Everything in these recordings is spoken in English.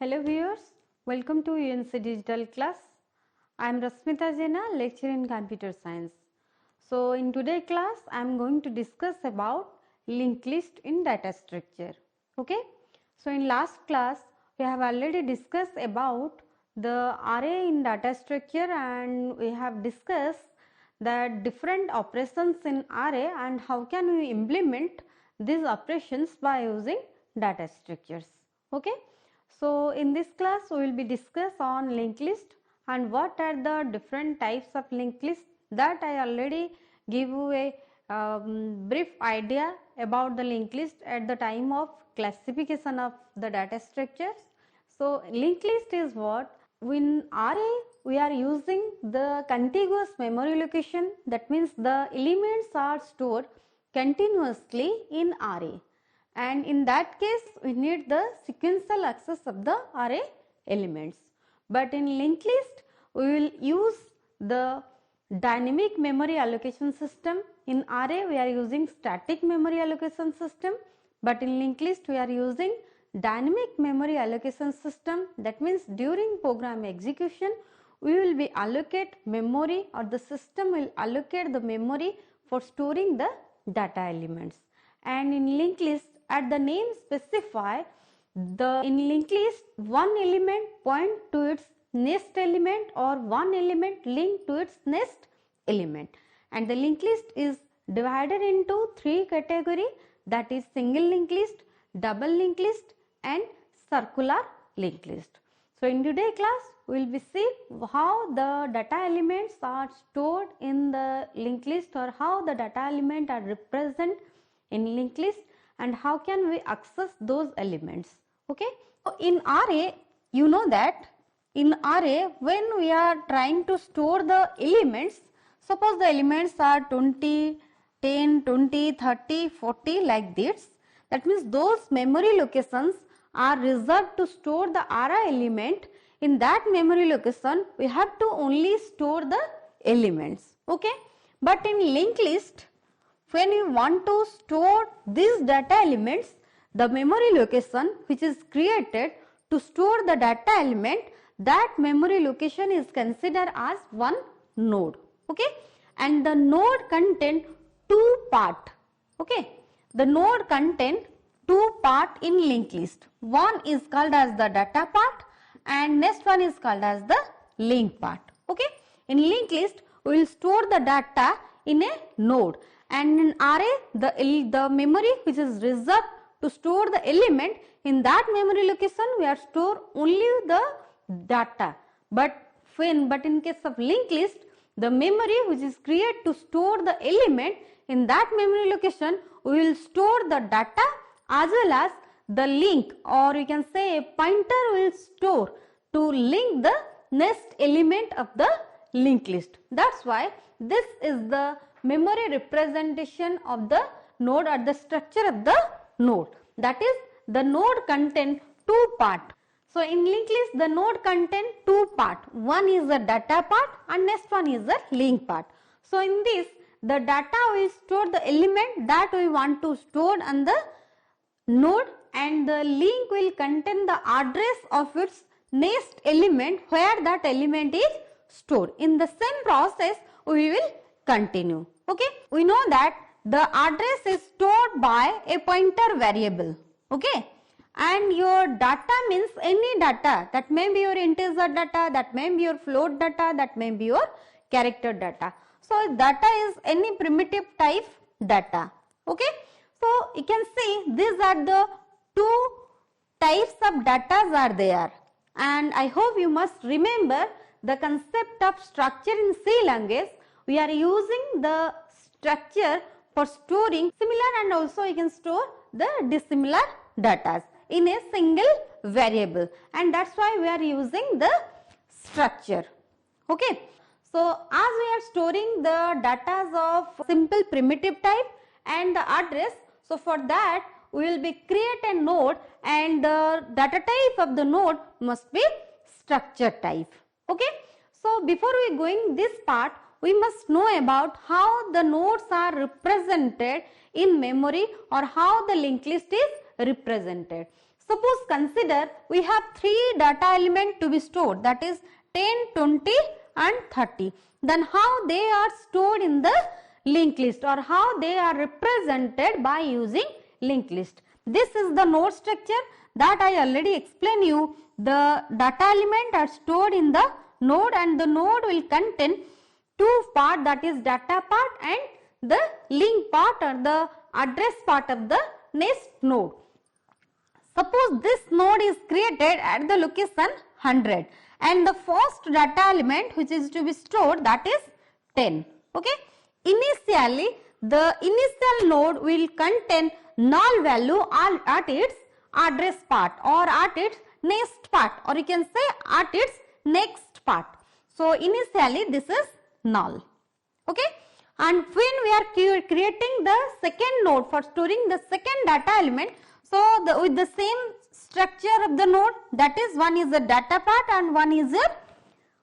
Hello viewers, welcome to UNC Digital class. I am Rasmita Jena, lecturer in computer science. So in today's class I am going to discuss about linked list in data structure. Okay. So in last class we have already discussed about the array in data structure, and we have discussed the different operations in array and how can we implement these operations by using data structures. Okay. So in this class we will be discuss on linked list and what are the different types of linked list. That I already give you a brief idea about the linked list at the time of classification of the data structures. So linked list is what? In array we are using the contiguous memory location, that means the elements are stored continuously in array, and in that case we need the sequential access of the array elements. But in linked list we will use the dynamic memory allocation system. In array we are using static memory allocation system, but in linked list we are using dynamic memory allocation system. That means during program execution we will be allocate memory, or the system will allocate the memory for storing the data elements. And in linked list, at the name specify, in linked list one element point to its next element or one element linked to its next element, and the linked list is divided into three category, that is single linked list, double linked list and circular linked list. So in today's class we will be see how the data elements are stored in the linked list, or how the data element are represented in linked list and how can we access those elements. Okay. So in array, you know that in array when we are trying to store the elements, suppose the elements are 20, 10, 20, 30, 40 like this, that means those memory locations are reserved to store the array element. In that memory location we have to only store the elements. Okay. But in linked list, when you want to store these data elements, the memory location which is created to store the data element, that memory location is considered as one node. Okay. And the node contain two part. Okay. The node contain two part in linked list. One is called as the data part and next one is called as the link part. Okay. In linked list we will store the data in a node, and in array the memory which is reserved to store the element, in that memory location we are store only the data. But in case of linked list, the memory which is created to store the element, in that memory location we will store the data as well as the link, or you can say a pointer will store to link the next element of the linked list. That's why this is the memory representation of the node, or the structure of the node. That is, the node contain two part. So in linked list the node contain two part. One is the data part and next one is the link part. So in this, the data will store the element that we want to store on the node, and the link will contain the address of its next element where that element is stored. In the same process we will continue. Okay. We know that the address is stored by a pointer variable. Okay. And your data means any data, that may be your integer data, that may be your float data, that may be your character data. So data is any primitive type data. Okay. So you can see these are the two types of data are there, and I hope you must remember the concept of structure in C language. We are using the structure for storing similar and also you can store the dissimilar data in a single variable, and that's why we are using the structure. Okay. So as we are storing the data of simple primitive type and the address, so for that we will be create a node, and the data type of the node must be structure type. Okay. So before we going this part, we must know about how the nodes are represented in memory, or how the linked list is represented. Suppose consider we have 3 data elements to be stored, that is 10, 20 and 30. Then how they are stored in the linked list, or how they are represented by using linked list. This is the node structure that I already explained you. The data element are stored in the node, and the node will contain 2 parts, that is data part and the link part or the address part of the next node. Suppose this node is created at the location 100 and the first data element which is to be stored, that is 10. Okay. Initially, the initial node will contain null value at its address part or at its next part, or you can say at its next part. So initially this is null. Okay. And when we are creating the second node for storing the second data element, so with the same structure of the node, that is one is the data part and one is your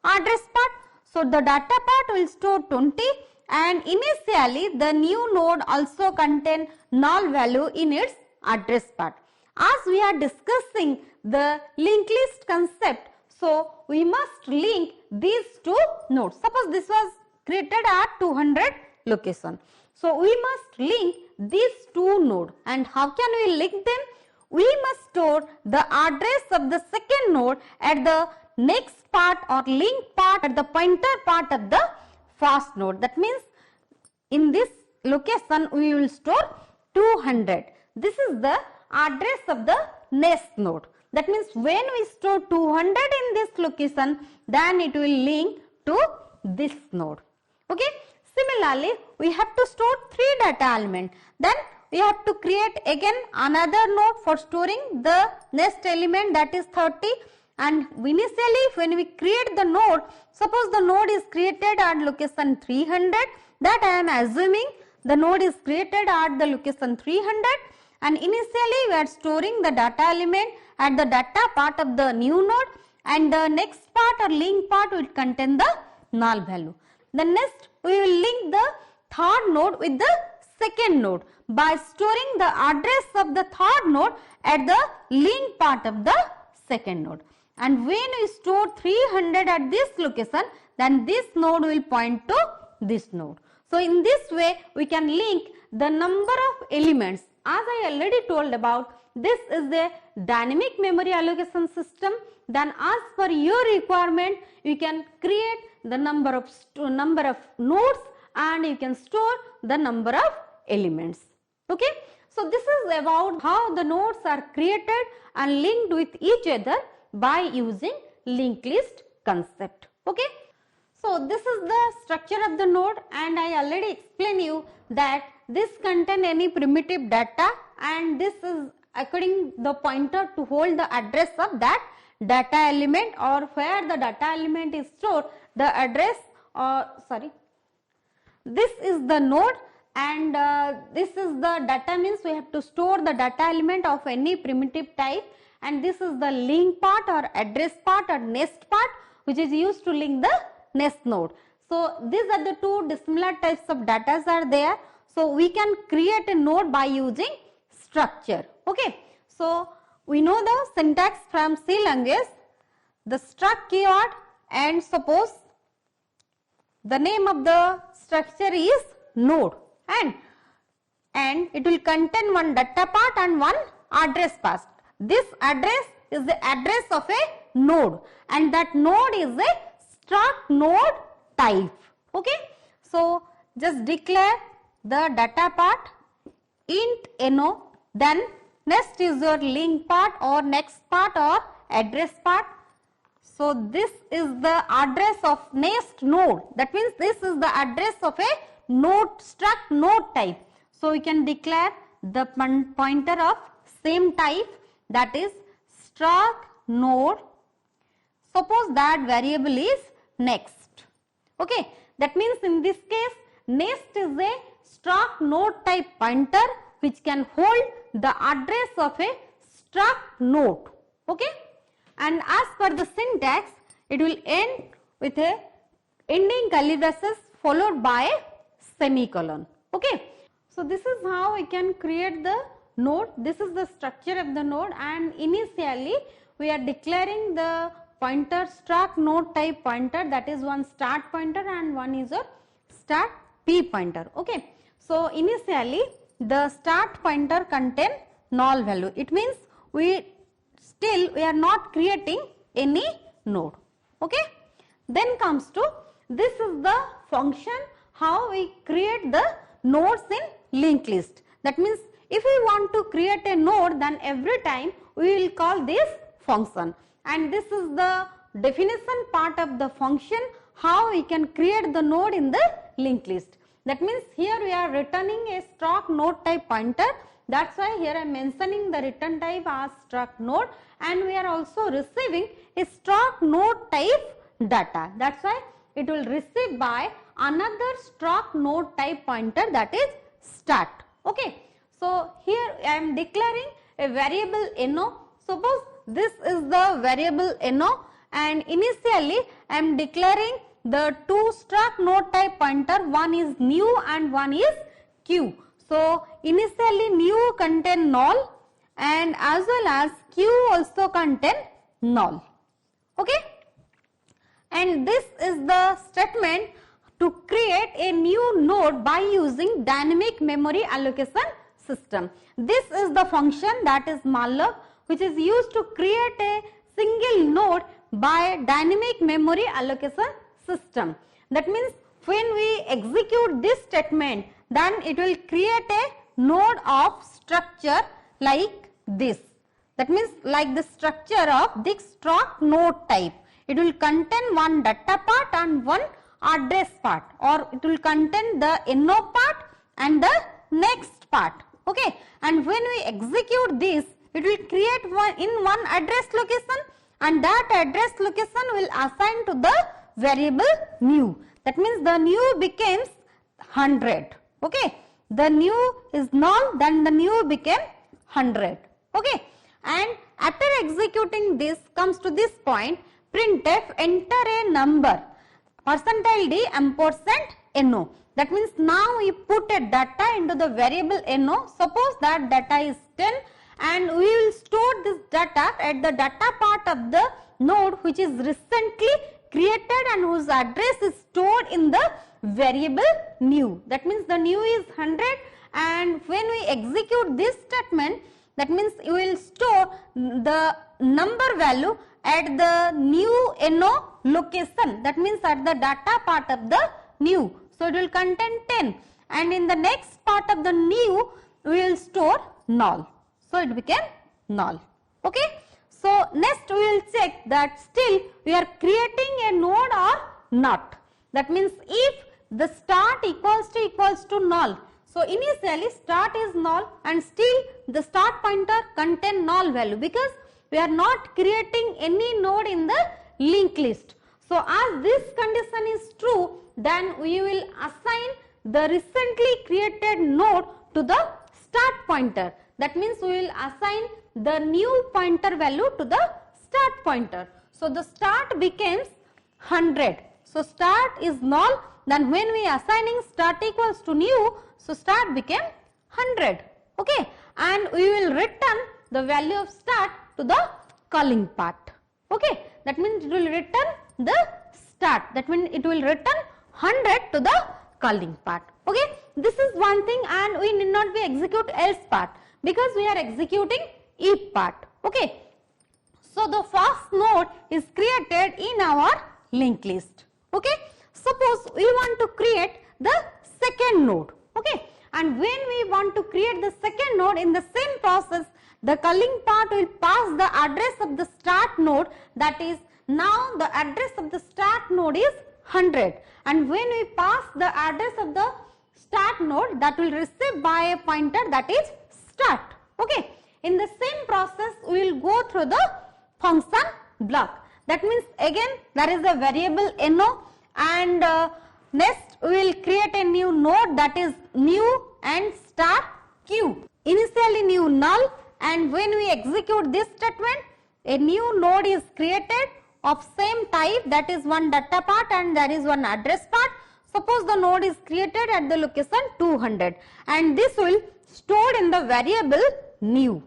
address part. So the data part will store 20, and initially the new node also contain null value in its address part. As we are discussing the linked list concept, so we must link these two nodes. Suppose this was created at 200 location. So we must link these two nodes, and how can we link them? We must store the address of the second node at the next part or link part at the pointer part of the first node. That means in this location we will store 200. This is the address of the next node. That means when we store 200 in this location, then it will link to this node. Okay. Similarly, we have to store 3 data elements. Then we have to create again another node for storing the next element, that is 30. And initially when we create the node, suppose the node is created at location 300, that I am assuming the node is created at the location 300, and initially we are storing the data element at the data part of the new node, and the next part or link part will contain the null value. Then next we will link the third node with the second node by storing the address of the third node at the link part of the second node. And when we store 300 at this location, then this node will point to this node. So in this way we can link the number of elements. As I already told about, this is a dynamic memory allocation system. Then as per your requirement, you can create the number of nodes and you can store the number of elements. Okay. So this is about how the nodes are created and linked with each other by using linked list concept. Okay. So this is the structure of the node, and I already explained you that this contain any primitive data, and this is according the pointer to hold the address of that data element, or where the data element is stored, the address, or this is the node, and this is the data, means we have to store the data element of any primitive type, and this is the link part or address part or nest part which is used to link the nest node. So these are the two dissimilar types of data are there. So we can create a node by using structure. Okay. So we know the syntax from C language, the struct keyword, and suppose the name of the structure is node, and it will contain one data part and one address part. This address is the address of a node, and that node is a struct node type. Okay. So just declare the data part int no, then next is your link part or next part or address part. So this is the address of next node. That means this is the address of a node, struct node type. So we can declare the pointer of same type, that is struct node. Suppose that variable is next. Okay. That means in this case next is a struct node type pointer which can hold the address of a struct node. Okay. And as per the syntax, it will end with a ending curly braces followed by a semicolon. Okay. So this is how we can create the node. This is the structure of the node, and initially we are declaring the pointer struct node type pointer, that is one start pointer and one is a start p pointer. Okay. So initially the start pointer contain null value. It means we are not creating any node. Okay. Then comes to, this is the function how we create the nodes in linked list. That means if we want to create a node, then every time we will call this function, and this is the definition part of the function how we can create the node in the linked list. That means here we are returning a struct node type pointer. That's why here I am mentioning the return type as struct node, and we are also receiving a struct node type data. That's why it will receive by another struct node type pointer, that is start. Okay. So here I am declaring a variable no. Suppose this is the variable no, and initially I am declaring the two struct node type pointer, one is new and one is q. So initially new contain null and as well as q also contain null. Okay. And this is the statement to create a new node by using dynamic memory allocation system. This is the function, that is malloc, which is used to create a single node by dynamic memory allocation system. That means when we execute this statement, then it will create a node of structure like this. That means like the structure of this struct node type. It will contain one data part and one address part, or it will contain the no part and the next part. Okay. And when we execute this, it will create one address location, and that address location will assign to the variable new. That means the new becomes 100. Okay. The new is null, then the new became 100. Okay. And after executing this, comes to this point, printf enter a number, %d ampersand no. That means now we put a data into the variable no. Suppose that data is 10, and we will store this data at the data part of the node which is recently created and whose address is stored in the variable new. That means the new is 100, and when we execute this statement, that means we will store the number value at the new no location. That means at the data part of the new. So it will contain 10, and in the next part of the new we will store null. So it became null. Okay. So next we will check that still we are creating a node or not. That means if the start equals to null. So initially start is null, and still the start pointer contain null value because we are not creating any node in the linked list. So as this condition is true, then we will assign the recently created node to the start pointer. That means we will assign the new pointer value to the start pointer. So the start becomes 100. So start is null, then when we assigning start equals to new, so start became 100. Okay. And we will return the value of start to the calling part. Okay. That means it will return the start. That means it will return 100 to the calling part. Okay. This is one thing, and we need not be execute else part because we are executing if part. Okay. So the first node is created in our linked list. Okay. Suppose we want to create the second node. Okay. And when we want to create the second node, in the same process, the calling part will pass the address of the start node. That is, now the address of the start node is 100, and when we pass the address of the start node, that will receive by a pointer, that is start. Okay. In the same process, we will go through the function block. That means again there is a variable no, and next we will create a new node, that is new and start q. Initially new null, and when we execute this statement, a new node is created of same type, that is one data part and there is one address part. Suppose the node is created at the location 200, and this will stored in the variable new.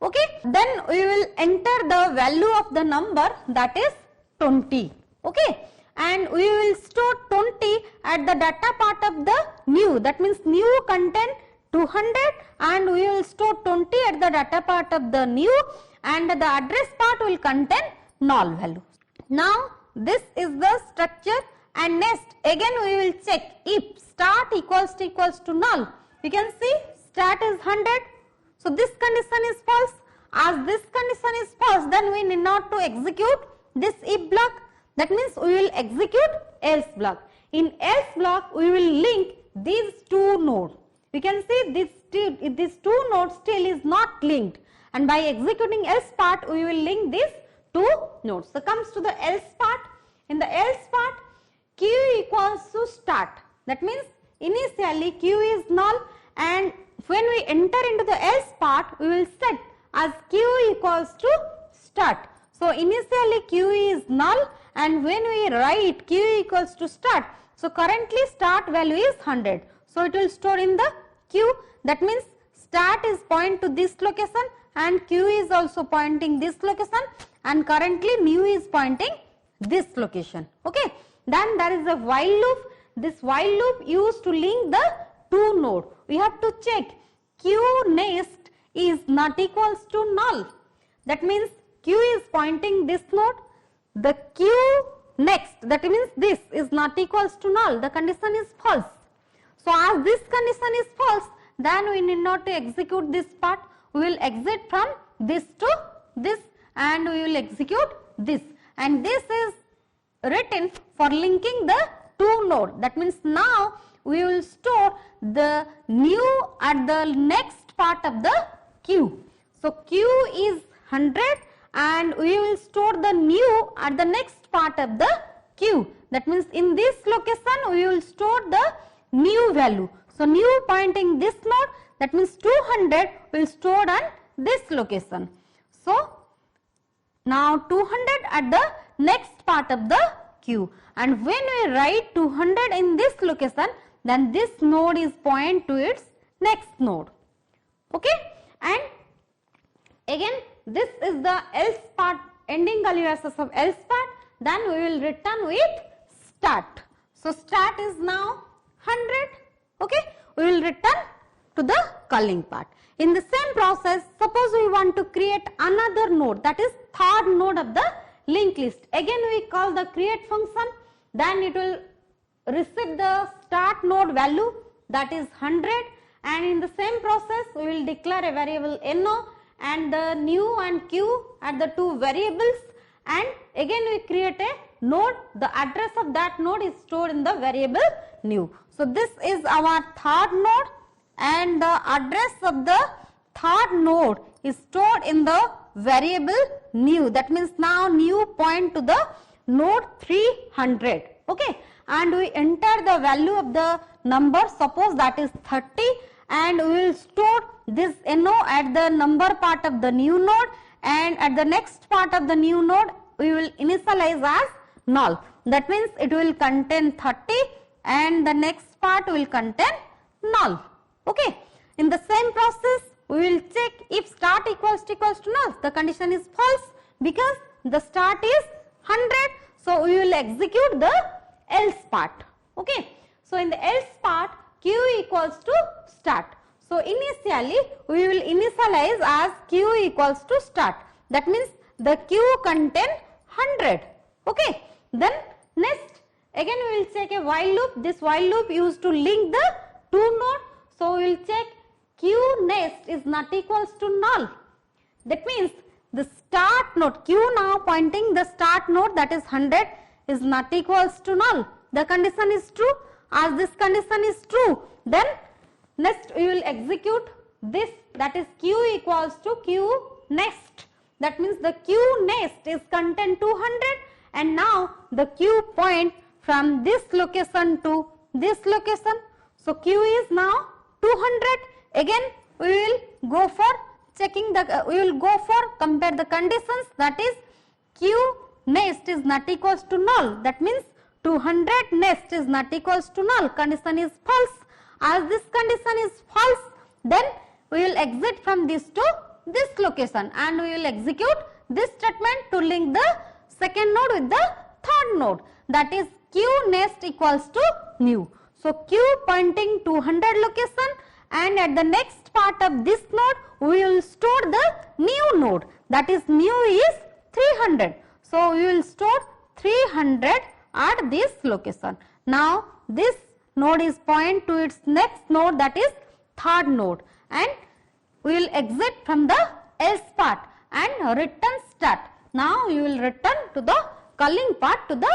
Okay, then we will enter the value of the number, that is 20. Okay, and we will store 20 at the data part of the new, that means new contain 200 and we will store 20 at the data part of the new, and the address part will contain null value. Now this is the structure, and next again we will check if start equals to null. You can see start is 100, so this condition is false. As this condition is false, then we need not to execute this if block, that means we will execute else block. In else block we will link these two nodes. We can see these two nodes still is not linked, and by executing else part we will link these two nodes. So comes to the else part. In the else part, q equals to start, that means initially q is null, and when we enter into the else part we will set as q equals to start. So initially q is null, and when we write q equals to start, so currently start value is 100, so it will store in the q, that means start is point to this location and q is also pointing this location, and currently new is pointing this location. Okay, then there is a while loop. This while loop used to link the two node. We have to check q next is not equals to null, that means q is pointing this node, the q next, that means this is not equals to null, the condition is false. So as this condition is false, then we need not to execute this part, we will exit from this to this and we will execute this, and this is written for linking the two node, that means now we will store the new at the next part of the q. So q is 100 and we will store the new at the next part of the q, that means in this location we will store the new value. So new pointing this node, that means 200 will store on this location. So now 200 at the next part of the q, and when we write 200 in this location, then this node is point to its next node. Okay, and again this is the else part, ending aliases of else part, then we will return with start. So start is now 100. Okay, we will return to the calling part. In the same process, suppose we want to create another node, that is third node of the linked list. Again we call the create function, then it will receive the start node value, that is 100, and in the same process we will declare a variable no and the new and q at the two variables, and again we create a node, the address of that node is stored in the variable new. So this is our third node, and the address of the third node is stored in the variable new, that means now new point to the node 300. Okay, and we enter the value of the number, suppose that is 30, and we will store this no at the number part of the new node, and at the next part of the new node we will initialize as null, that means it will contain 30 and the next part will contain null. Okay, in the same process we will check if start equals to null, the condition is false because the start is 100, so we will execute the else part. Okay, so in the else part q equals to start, so initially we will initialize as q equals to start, that means the q contain 100. Okay, then next again we will check a while loop. This while loop used to link the two nodes, so we will check q next is not equals to null, that means the start node q now pointing the start node, that is 100, is not equals to null, the condition is true. As this condition is true, then next we will execute this, that is q equals to q next, that means the q next is contain 200, and now the q point from this location to this location, so q is now 200. Again we will go for checking the we will go for compare the conditions, that is q next is not equals to null, that means 200 next is not equals to null, condition is false. As this condition is false, then we will exit from this to this location and we will execute this statement to link the second node with the third node, that is q next equals to new. So q pointing to 100 location, and at the next part of this node we will store the new node, that is new is 300. So we will store 300 at this location. Now this node is point to its next node, that is third node, and we will exit from the else part and return start. Now you will return to the calling part to the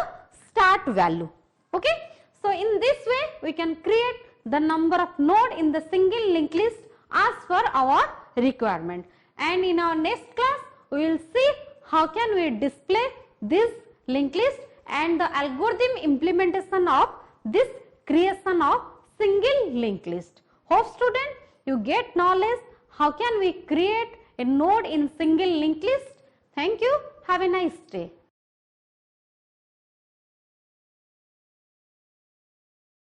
start value. Okay. So in this way we can create the number of node in the single linked list as per our requirement. And in our next class we will see how can we display this linked list and the algorithm implementation of this creation of single linked list. Hope student you get knowledge how can we create a node in single linked list. Thank you. Have a nice day.